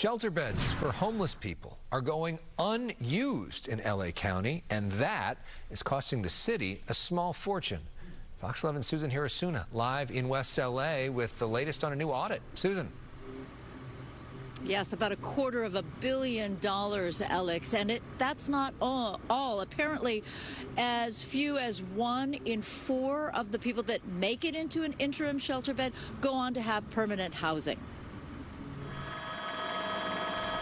Shelter beds for homeless people are going unused in LA County, and that is costing the city a small fortune. Fox 11's Susan Hirasuna live in West LA with the latest on a new audit. Susan. Yes, about $250 million, Alex, and that's not all. Apparently, as few as 1 in 4 of the people that make it into an interim shelter bed go on to have permanent housing.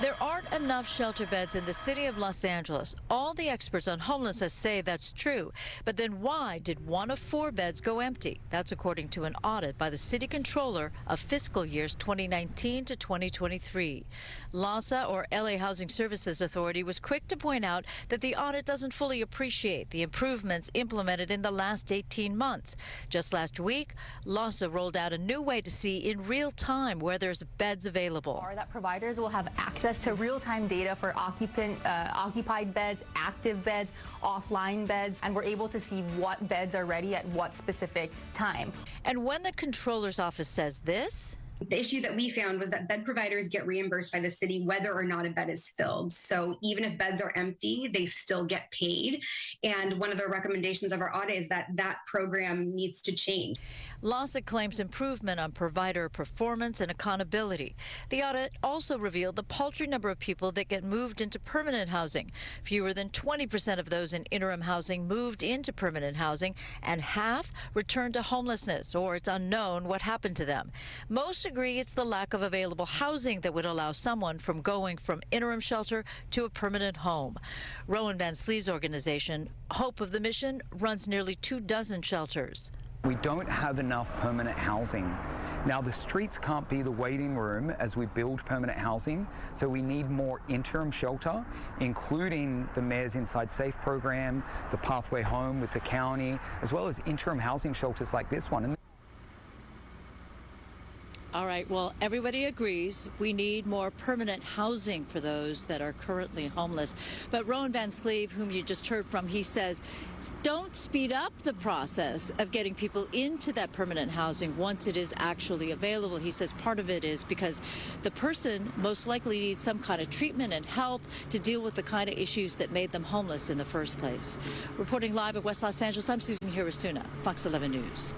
There aren't enough shelter beds in the city of Los Angeles. All the experts on homelessness say that's true. But then why did 1 of 4 beds go empty? That's according to an audit by the city controller of fiscal years 2019 to 2023. LAHSA, or LA Housing Services Authority, was quick to point out that the audit doesn't fully appreciate the improvements implemented in the last 18 months. Just last week, LAHSA rolled out a new way to see in real time where there's beds available. That providers will have access to real-time data for occupied beds, active beds, offline beds, and we're able to see what beds are ready at what specific time. And when the controller's office says this, the issue that we found was that bed providers get reimbursed by the city whether or not a bed is filled. So even if beds are empty, they still get paid. And one of the recommendations of our audit is that that program needs to change. LAHSA claims improvement on provider performance and accountability. The audit also revealed the paltry number of people that get moved into permanent housing. Fewer than 20% of those in interim housing moved into permanent housing, and half returned to homelessness, or it's unknown what happened to them. Most agree it's the lack of available housing that would allow someone from going from interim shelter to a permanent home. Rowan Van Sleeve's organization, Hope of the Mission, runs nearly 24 shelters. We don't have enough permanent housing. Now, the streets can't be the waiting room as we build permanent housing, so we need more interim shelter, including the Mayor's Inside Safe program, the Pathway Home with the county, as well as interim housing shelters like this one. All right, well, everybody agrees we need more permanent housing for those that are currently homeless. But Rowan Van Sleeve, whom you just heard from, he says, don't speed up the process of getting people into that permanent housing once it is actually available. He says part of it is because the person most likely needs some kind of treatment and help to deal with the kind of issues that made them homeless in the first place. Reporting live at West Los Angeles, I'm Susan Hirasuna, Fox 11 News.